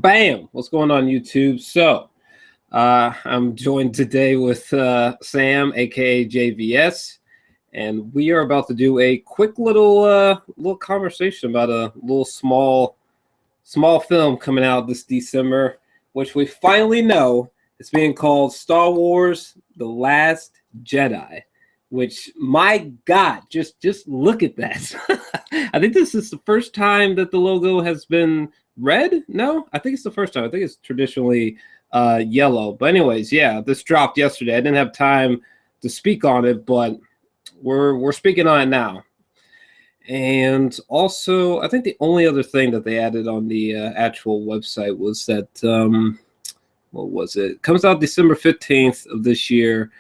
Bam! What's going on, YouTube? So, I'm joined today with Sam, aka JVS, and we are about to do a quick little conversation about a little small film coming out this December, which we finally know is being called Star Wars: The Last Jedi. Which, my God, just look at that. I think this is the first time that the logo has been red. No, I think it's the first time. I think it's traditionally yellow. But anyways, yeah, this dropped yesterday. I didn't have time to speak on it, but we're speaking on it now. And also, I think the only other thing that they added on the actual website was that, what was it? It comes out December 15th of this year.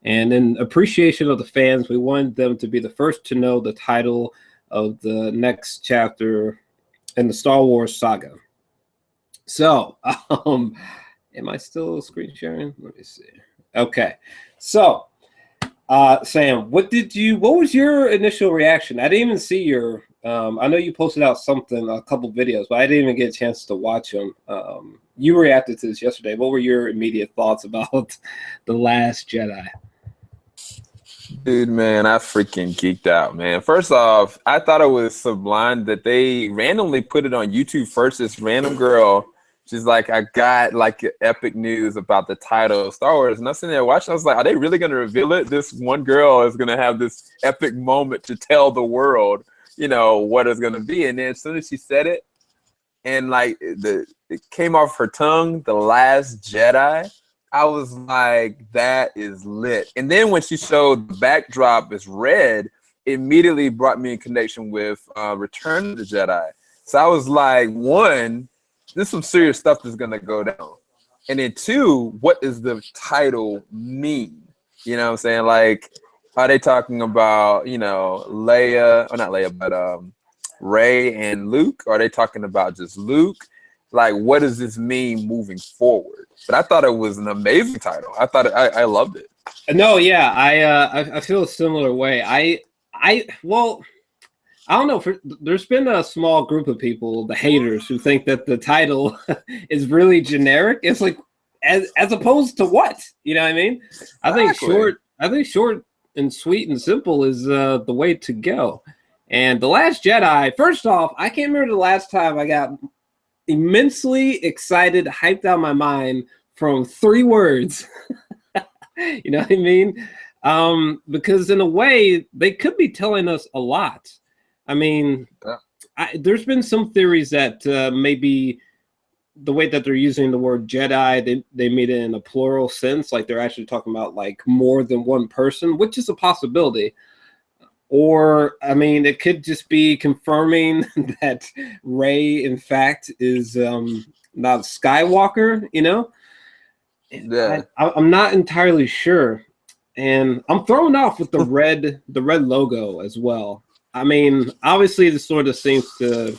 And in appreciation of the fans, we wanted them to be the first to know the title of the next chapter in the Star Wars saga. So, am I still screen sharing? Let me see. Okay. So, Sam, what was your initial reaction? I didn't even see your, I know you posted out a couple videos, but I didn't even get a chance to watch them. You reacted to this yesterday. What were your immediate thoughts about The Last Jedi? Dude, man, I freaking geeked out, man. First off, I thought it was sublime that they randomly put it on YouTube first. This random girl, she's like, I got like epic news about the title of Star Wars. And I was sitting there watching, I was like, are they really going to reveal it? This one girl is going to have this epic moment to tell the world, you know, what it's going to be. And then as soon as she said it, and like it came off her tongue, The Last Jedi, I was like, that is lit. And then when she showed the backdrop is red, it immediately brought me in connection with Return of the Jedi. So I was like, one, this is some serious stuff that's going to go down. And then two, what does the title mean? You know what I'm saying? Like, are they talking about, you know, Leia, or not Leia, but Rey and Luke? Are they talking about just Luke? Like, what does this mean moving forward? But I thought it was an amazing title. I loved it. No, yeah, I feel a similar way. Well, I don't know. There's been a small group of people, the haters, who think that the title is really generic. It's like, as opposed to what? You know what I mean? Exactly. I think short and sweet and simple is the way to go. And The Last Jedi. First off, I can't remember the last time I got immensely excited, hyped out my mind from 3 words. You know what I mean? Because in a way, they could be telling us a lot. I mean, there's been some theories that maybe the way that they're using the word Jedi, they made it in a plural sense, like they're actually talking about like more than one person, which is a possibility. Or, I mean, it could just be confirming that Rey, in fact, is not a Skywalker, you know? Yeah. I'm not entirely sure. And I'm thrown off with the red logo as well. I mean, obviously, this sort of seems to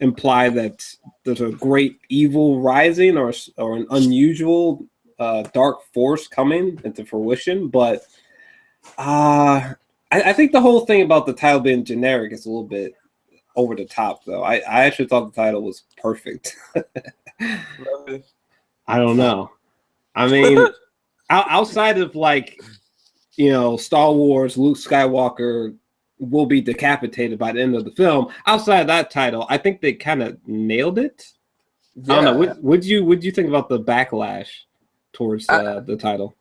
imply that there's a great evil rising or an unusual dark force coming into fruition. But I think the whole thing about the title being generic is a little bit over the top, though. I actually thought the title was perfect. I don't know. I mean, outside of like, you know, Star Wars, Luke Skywalker will be decapitated by the end of the film. Outside of that title, I think they kind of nailed it. Yeah. I don't know. Would you think about the backlash towards the title?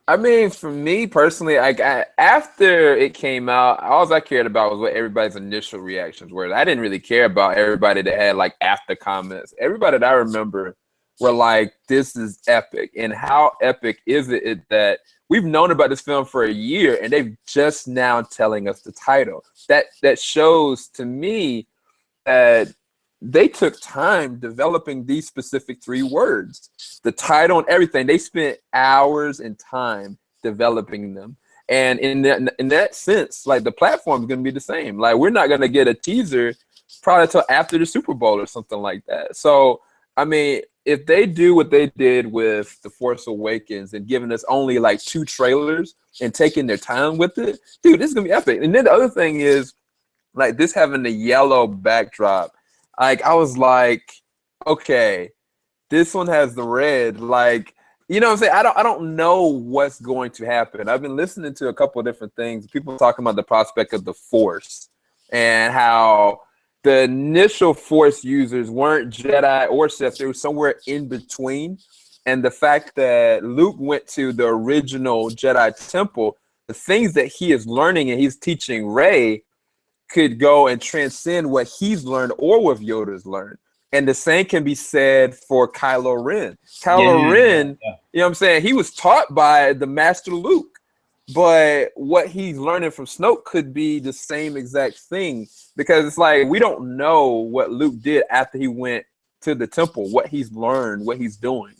I mean, for me personally, after it came out, all I cared about was what everybody's initial reactions were. I didn't really care about everybody that had like after comments. Everybody that I remember were like, this is epic. And how epic is it that we've known about this film for a year and they've just now telling us the title? That shows to me that they took time developing these specific 3 words, the title and everything. They spent hours and time developing them. And in that sense, like the platform is going to be the same. Like we're not going to get a teaser probably until after the Super Bowl or something like that. So, I mean, if they do what they did with The Force Awakens and giving us only like 2 trailers and taking their time with it, dude, this is going to be epic. And then the other thing is, like this having the yellow backdrop, like I was like, okay, this one has the red. Like, you know what I'm saying? I don't know what's going to happen. I've been listening to a couple of different things. People talking about the prospect of the Force and how the initial Force users weren't Jedi or Sith. They were somewhere in between. And the fact that Luke went to the original Jedi temple, the things that he is learning and he's teaching Rey could go and transcend what he's learned or what Yoda's learned. And the same can be said for Kylo Ren. Kylo Ren, you know what I'm saying? He was taught by the Master Luke, but what he's learning from Snoke could be the same exact thing, because it's like we don't know what Luke did after he went to the temple, what he's learned, what he's doing.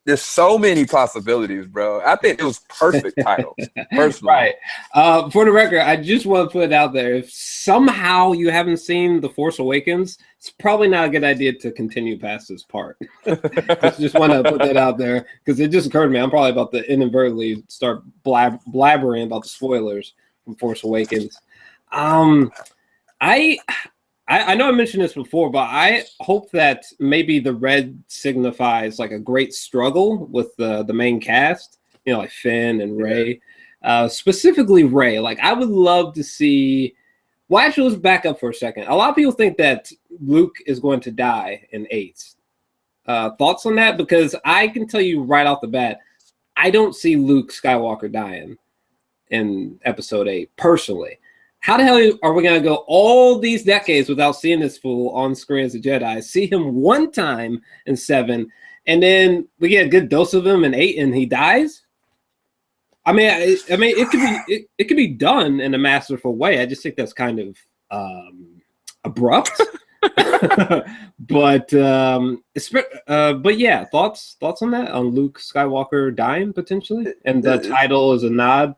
There's so many possibilities, bro. I think it was perfect titles, personally. Right. For the record, I just want to put it out there. If somehow you haven't seen The Force Awakens, it's probably not a good idea to continue past this part. Just want to put that out there, because it just occurred to me. I'm probably about to inadvertently start blabbering about the spoilers from Force Awakens. I know I mentioned this before, but I hope that maybe the red signifies like a great struggle with the main cast, you know, like Finn and Rey, specifically Rey. Like, I would love to see. Well, actually, let's back up for a second. A lot of people think that Luke is going to die in 8. Thoughts on that? Because I can tell you right off the bat, I don't see Luke Skywalker dying in Episode 8 personally. How the hell are we going to go all these decades without seeing this fool on screen as a Jedi? See him one time in 7, and then we get a good dose of him in 8, and he dies? I mean, it could be done in a masterful way. I just think that's kind of abrupt. But yeah, thoughts on that, on Luke Skywalker dying potentially, and the title is a nod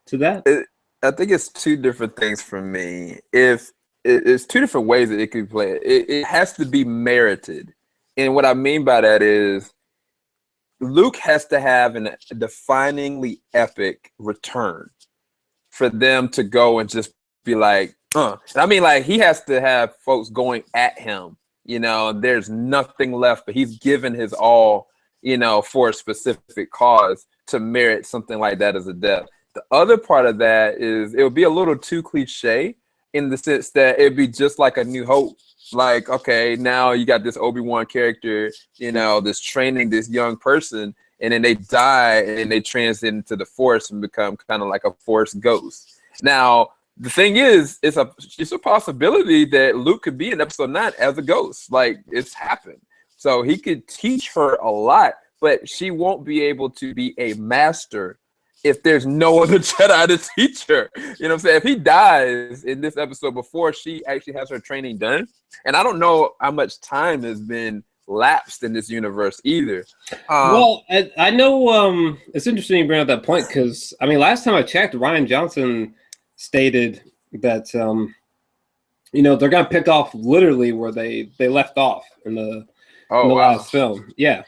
to that. I think it's two different things for me. If it's two different ways that it could be played. It has to be merited. And what I mean by that is Luke has to have a definingly epic return for them to go and just be like, And I mean, like, he has to have folks going at him, you know, there's nothing left, but he's given his all, you know, for a specific cause to merit something like that as a death. The other part of that is it would be a little too cliche in the sense that it'd be just like A New Hope. Like, okay, now you got this Obi-Wan character, you know, this training this young person, and then they die and they transcend into the Force and become kind of like a Force ghost. Now, the thing is, it's a possibility that Luke could be in Episode 9 as a ghost. Like, it's happened. So he could teach her a lot, but she won't be able to be a master if there's no other Jedi to teach her. You know what I'm saying? If he dies in this episode before she actually has her training done, and I don't know how much time has been lapsed in this universe either. Well, I know it's interesting you bring up that point, because, I mean, last time I checked, Rian Johnson stated that, you know, they're going to pick off literally where they left off in the last film. Yeah.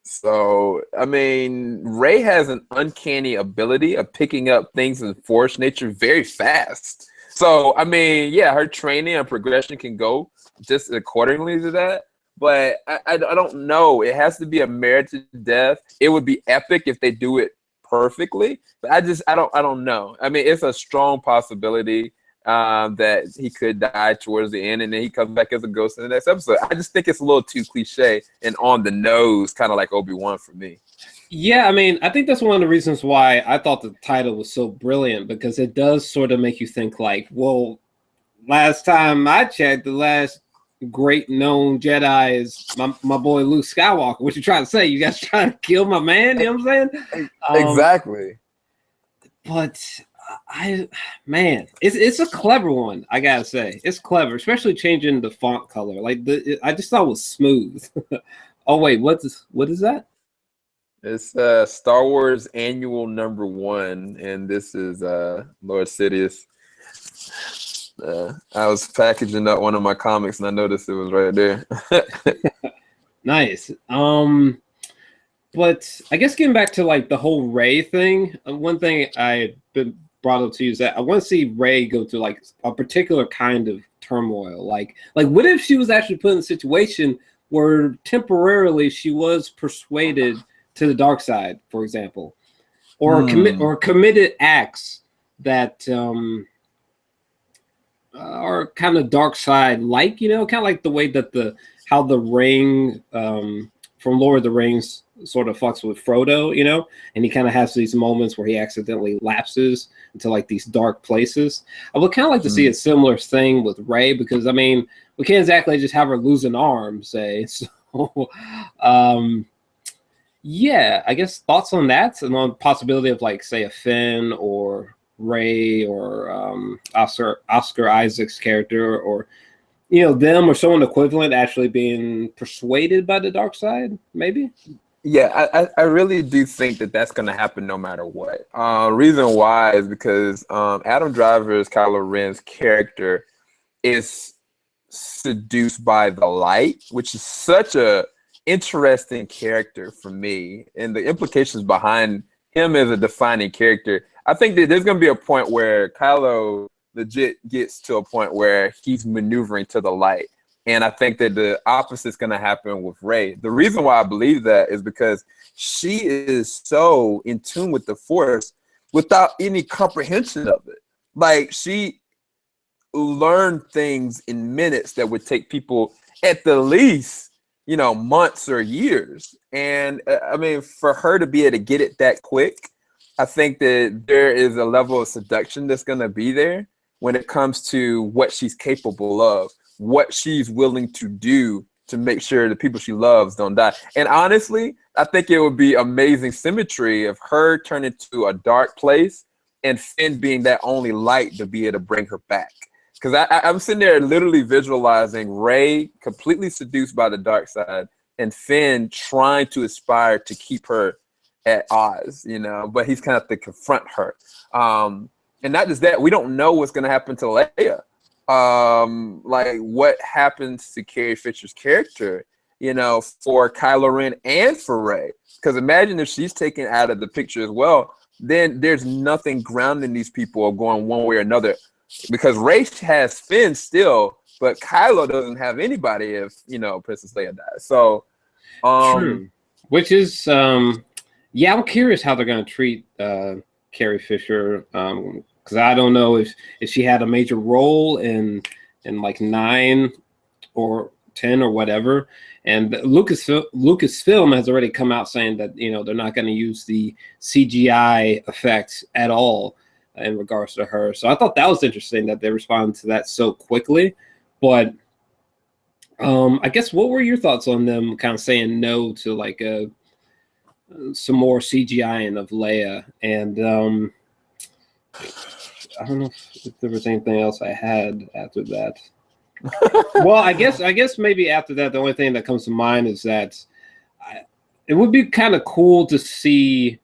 So, I mean, Rey has an uncanny ability of picking up things in Force nature very fast. So, I mean, yeah, her training and progression can go just accordingly to that. But I don't know. It has to be a merited death. It would be epic if they do it perfectly. But I don't know. I mean, it's a strong possibility that he could die towards the end, and then he comes back as a ghost in the next episode. I just think it's a little too cliche and on the nose, kind of like Obi-Wan for me. Yeah, I mean, I think that's one of the reasons why I thought the title was so brilliant, because it does sort of make you think like, well, last time I checked, the last great known Jedi is my boy Luke Skywalker. What you trying to say? You guys trying to kill my man? You know what I'm saying? Exactly. But it's a clever one. I gotta say, it's clever, especially changing the font color. Like, I just thought it was smooth. Oh wait, what is that? It's Star Wars Annual #1, and this is Lord Sidious. I was packaging up one of my comics, and I noticed it was right there. Nice. But I guess getting back to like the whole Rey thing, one thing I been brought up to you is that I want to see Rey go through like a particular kind of turmoil. Like what if she was actually put in a situation where temporarily she was persuaded to the dark side, for example, or committed acts that are kind of dark side, like, you know, kind of like the way that how the ring from Lord of the Rings sort of fucks with Frodo, you know, and he kind of has these moments where he accidentally lapses into like these dark places. I would kind of like to see a similar thing with Rey, because I mean, we can't exactly just have her lose an arm, say. So, yeah, I guess thoughts on that, and on the possibility of like, say, a Finn or Rey or Oscar Isaac's character, or, you know, them or someone equivalent actually being persuaded by the dark side, maybe. Yeah, I really do think that that's going to happen no matter what. Reason why is because Adam Driver's Kylo Ren's character is seduced by the light, which is such a interesting character for me, and the implications behind him as a defining character. I think that there's going to be a point where Kylo legit gets to a point where he's maneuvering to the light. And I think that the opposite is going to happen with Rey. The reason why I believe that is because she is so in tune with the Force without any comprehension of it. Like, she learned things in minutes that would take people at the least, you know, months or years. And I mean, for her to be able to get it that quick, I think that there is a level of seduction that's going to be there when it comes to what she's capable of, what she's willing to do to make sure the people she loves don't die. And honestly, I think it would be amazing symmetry of her turning to a dark place and Finn being that only light to be able to bring her back. Because I'm sitting there literally visualizing Rey completely seduced by the dark side and Finn trying to aspire to keep her at odds, you know, but he's kind of to confront her. And not just that, we don't know what's going to happen to Leia. Like, what happens to Carrie Fisher's character, you know, for Kylo Ren and for Rey? Because imagine if she's taken out of the picture as well, then there's nothing grounding these people or going one way or another. Because Rey has Finn still, but Kylo doesn't have anybody if, you know, Princess Leia dies. So, true. Which is, yeah, I'm curious how they're going to treat Carrie Fisher. Because I don't know if she had a major role in like 9 or 10 or whatever. And Lucasfilm has already come out saying that, you know, they're not going to use the CGI effects at all in regards to her. So I thought that was interesting that they responded to that so quickly. But I guess, what were your thoughts on them kind of saying no to like some more CGI of Leia? And I don't know if there was anything else I had after that. Well, I guess maybe after that, the only thing that comes to mind is that it would be kind of cool to see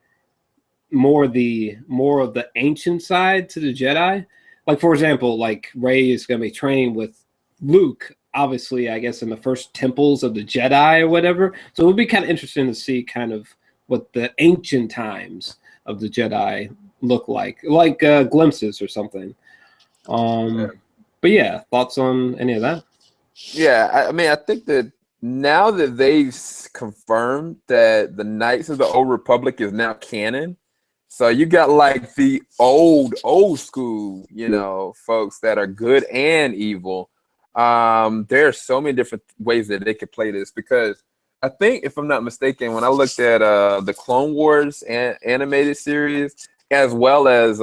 more of the ancient side to the Jedi. Like, for example, like Rey is going to be training with Luke, obviously, I guess, in the first temples of the Jedi or whatever. So it would be kind of interesting to see kind of what the ancient times of the Jedi look like glimpses or something. But yeah, thoughts on any of that? Yeah, I mean, I think that now that they've confirmed that the Knights of the Old Republic is now canon, so you got like the old school, you know, folks that are good and evil. There are so many different ways that they could play this, because I think, if I'm not mistaken, when I looked at the Clone Wars animated series, as well as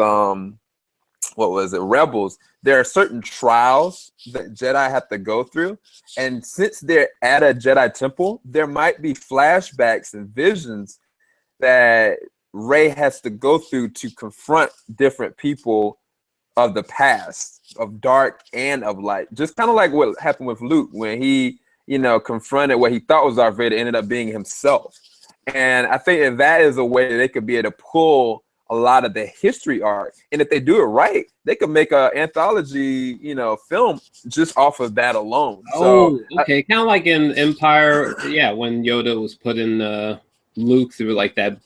Rebels, there are certain trials that Jedi have to go through, and since they're at a Jedi temple, there might be flashbacks and visions that Rey has to go through to confront different people of the past, of dark and of light. Just kind of like what happened with Luke when he, you know, confronted what he thought was Darth Vader, ended up being himself. And I think that is a way that they could be able to pull a lot of the history arc, and if they do it right, they could make an anthology, you know, film just off of that alone. Oh, so, okay, kind of like in Empire, yeah, when Yoda was putting Luke through like that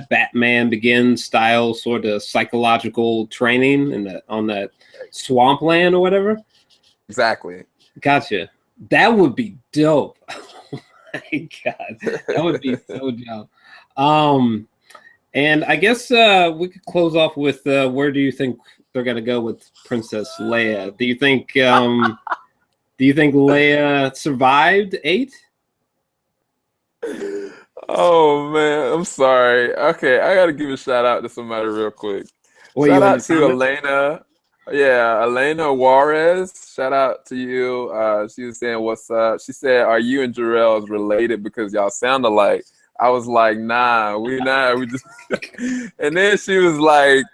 Batman Begins style sort of psychological training on that swampland or whatever. Exactly. Gotcha. That would be dope. Oh my God, that would be so dope. And I guess we could close off with where do you think they're gonna go with Princess Leia? Do you think Leia survived 8? Oh man, I'm sorry. Okay, I gotta give a shout out to somebody real quick. What, you Shout in out the to comments? Elena. Yeah, Elena Juarez. Shout out to you. She was saying, "What's up?" She said, "Are you and Jor-Els related because y'all sound alike?" I was like, "Nah, we not. We just." And then she was like,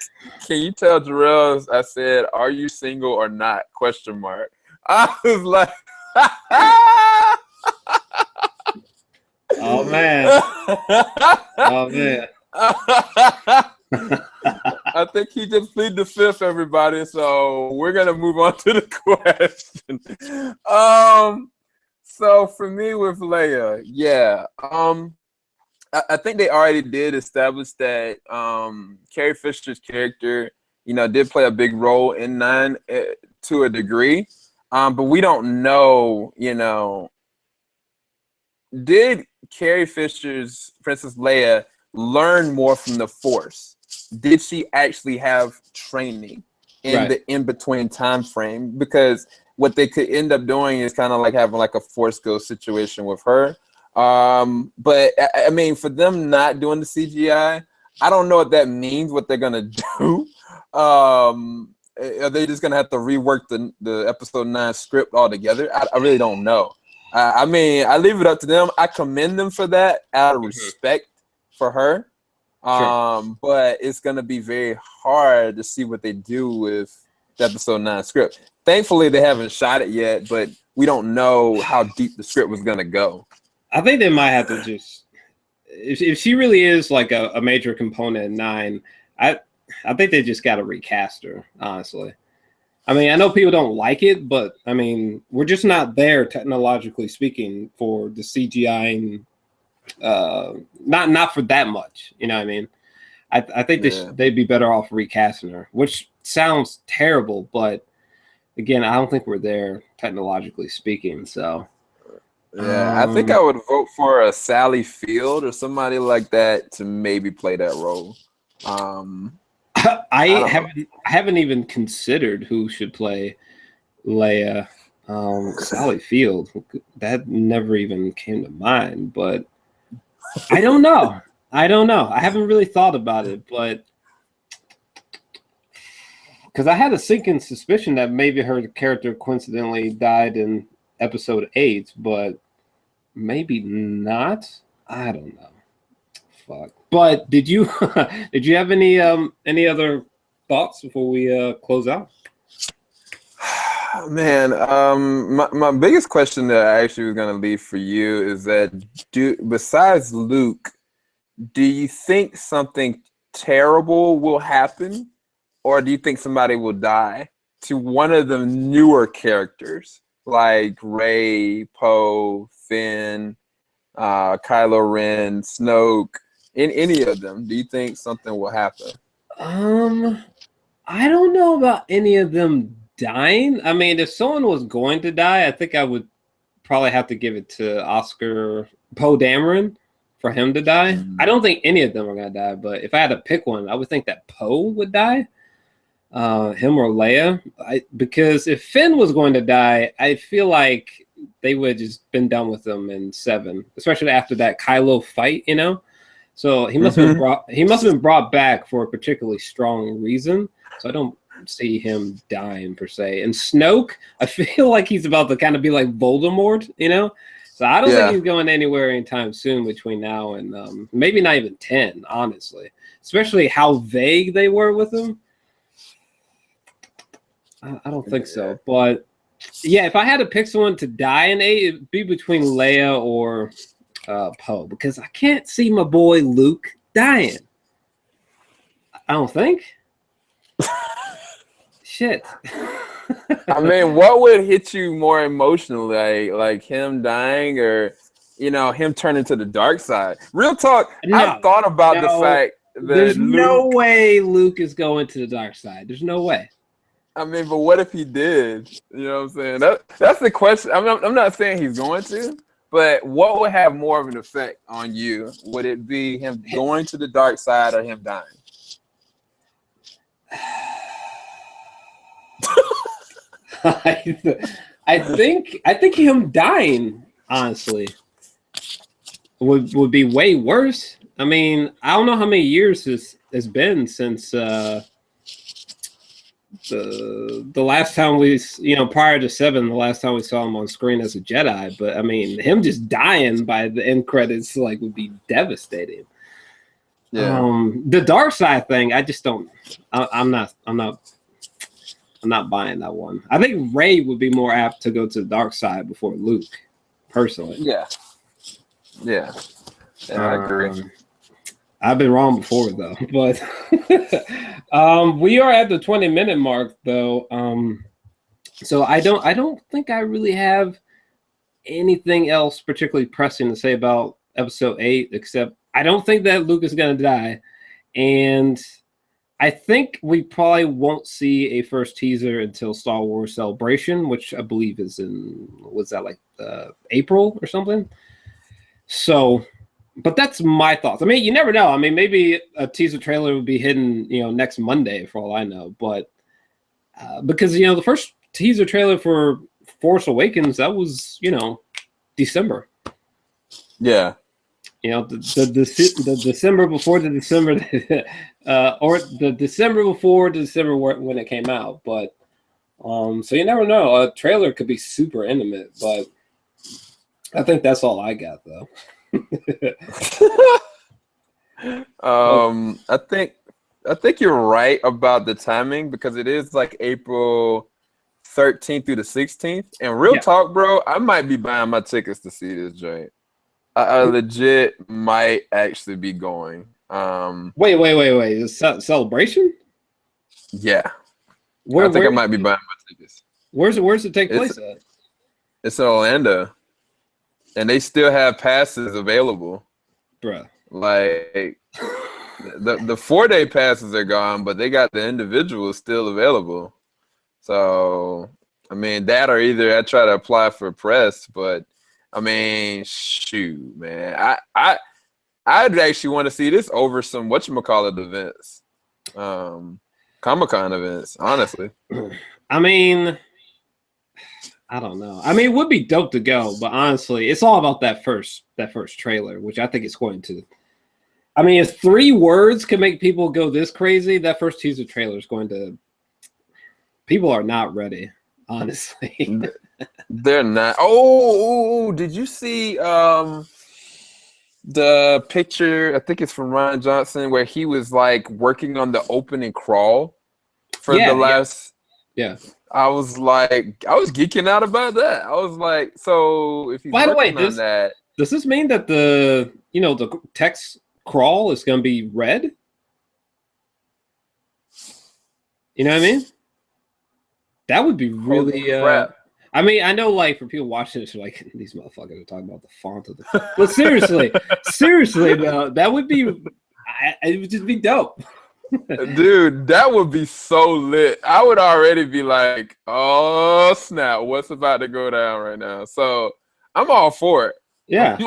"Can you tell Jor-Els?" I said, "Are you single or not?" Question mark. I was like, Oh man. Oh man. I think he just pleaded the fifth, everybody. So we're gonna move on to the question. So for me with Leia, yeah. I think they already did establish that Carrie Fisher's character, did play a big role in 9 to a degree. But we don't know, did Carrie Fisher's Princess Leia learn more from the Force? Did she actually have training in the in-between time frame? Because what they could end up doing is kind of like having like a Force ghost situation with her. But I mean, for them not doing the CGI, I don't know what that means, what they're gonna do. Are they just gonna have to rework the episode 9 script altogether? I really don't know. I mean, I leave it up to them. I commend them for that out of respect for her. Sure. But it's gonna be very hard to see what they do with the episode 9 script. Thankfully, they haven't shot it yet, but we don't know how deep the script was gonna go. I think they might have to just, if she really is like a major component in 9, I think they just got to recast her, honestly. I mean, I know people don't like it, but I mean, we're just not there technologically speaking for the CGI, and not for that much. You know what I mean? I think they'd be better off recasting her, which sounds terrible, but again, I don't think we're there technologically speaking. So yeah, I think I would vote for a Sally Field or somebody like that to maybe play that role. I haven't even considered who should play Leia. Sally Field, that never even came to mind, but I don't know. I haven't really thought about it, but because I had a sinking suspicion that maybe her character coincidentally died in episode 8, but maybe not. I don't know. Fuck. But did you have any other thoughts before we close out? Man, my biggest question that I actually was gonna leave for you is that besides Luke, do you think something terrible will happen, or do you think somebody will die to one of the newer characters like Rey, Poe, Finn, Kylo Ren, Snoke, in any of them? Do you think something will happen? I don't know about any of them dying. I mean, if someone was going to die, I think I would probably have to give it to Oscar Poe Dameron for him to die. I don't think any of them are gonna die, but if I had to pick one, I would think that Poe would die. Him or Leia. Because if Finn was going to die, I feel like they would have just been done with him in 7, especially after that Kylo fight, So he must have been brought back for a particularly strong reason. So I don't see him dying per se. And Snoke, I feel like he's about to kind of be like Voldemort, So I don't think he's going anywhere anytime soon between now and maybe not even 10, honestly. Especially how vague they were with him. I don't think so. But yeah, if I had to pick someone to die in 8, it'd be between Leia or Poe, because I can't see my boy Luke dying. I don't think. Shit. I mean, what would hit you more emotionally, like him dying or him turning to the dark side? Real talk, I've thought about the fact that there's no way Luke is going to the dark side. There's no way. I mean, but what if he did? You know what I'm saying? That's the question. I'm not saying he's going to, but what would have more of an effect on you? Would it be him going to the dark side or him dying? I think him dying, honestly, would be way worse. I mean, I don't know how many years it's been since the last time we, prior to 7, the last time we saw him on screen as a Jedi. But I mean, him just dying by the end credits would be devastating. Yeah. The dark side thing, I just don't. I'm not buying that one. I think Rey would be more apt to go to the dark side before Luke, personally. Yeah, I agree. I've been wrong before, though. But we are at the 20-minute mark, though. So I don't think I really have anything else particularly pressing to say about Episode 8, except I don't think that Luke is going to die, and I think we probably won't see a first teaser until Star Wars Celebration, which I believe is in, April or something? So, but that's my thoughts. I mean, you never know. I mean, maybe a teaser trailer would be hidden, next Monday for all I know. But because, the first teaser trailer for Force Awakens, that was, December. Yeah. The December before the December, or the December before the December when it came out. But so you never know. A trailer could be super intimate, but I think that's all I got, though. I think you're right about the timing, because it is April 13th through the 16th. And real talk, bro, I might be buying my tickets to see this joint. I legit might actually be going. Wait. Is Celebration? Yeah. I think I might be buying my tickets. Where's it take place at? It's in Orlando. And they still have passes available. Bruh. The 4-day passes are gone, but they got the individuals still available. So, I mean, that or either I try to apply for press, but I mean, shoot, man. I'd actually want to see this over some whatchamacallit events. Comic-Con events, honestly. I mean, I don't know. I mean, it would be dope to go, but honestly, it's all about that first trailer, which I think it's going to. I mean, if 3 words can make people go this crazy, that first teaser trailer is going to. People are not ready, honestly. They're not. Oh, did you see the picture? I think it's from Ryan Johnson, where he was working on the opening crawl for the last. Yeah. I was geeking out about that. I was like, so if he's working on that, does this mean that the text crawl is going to be red? You know what I mean? That would be really. I mean, I know, for people watching this, these motherfuckers are talking about the font of the. But seriously, though, that would be. It would just be dope. Dude, that would be so lit. I would already be like, oh snap, what's about to go down right now? So I'm all for it. Yeah.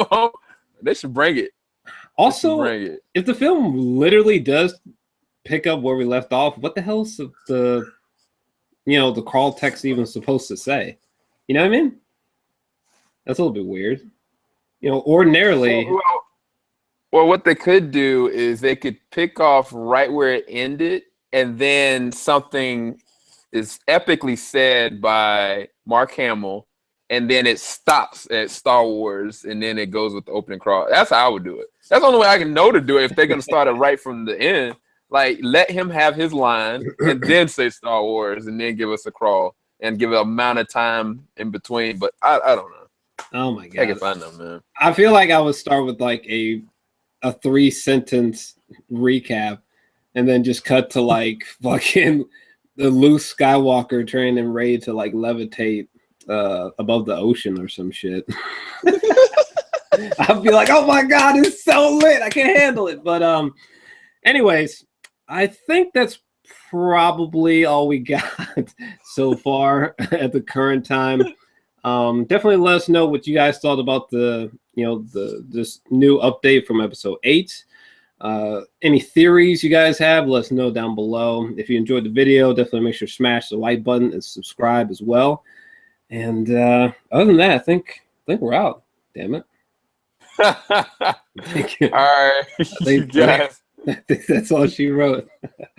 They should bring it. Also, if the film literally does pick up where we left off, what the hell is the crawl text even supposed to say? You know what I mean? That's a little bit weird. Ordinarily. Well, what they could do is they could pick off right where it ended, and then something is epically said by Mark Hamill, and then it stops at Star Wars, and then it goes with the opening crawl. That's how I would do it. That's the only way I can know to do it if they're going to start it right from the end. Let him have his line, and then say Star Wars, and then give us a crawl, and give an amount of time in between. But I don't know. Oh, my God. I can find them, man. I feel like I would start with, a 3-sentence recap, and then just cut to fucking the Luke Skywalker training Rey to levitate above the ocean or some shit. I'd be like, oh my God, it's so lit, I can't handle it. But anyways, I think that's probably all we got so far at the current time. Definitely let us know what you guys thought about this new update from episode 8. Any theories you guys have, let us know down below. If you enjoyed the video, definitely make sure to smash the like button and subscribe as well. And other than that, I think we're out. Damn it. Thank you. All right, you guys. I think that's all she wrote.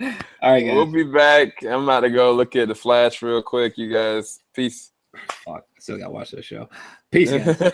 All right, guys. We'll be back. I'm about to go look at the Flash real quick, you guys. Peace. Fuck, I still gotta watch that show. Peace, guys.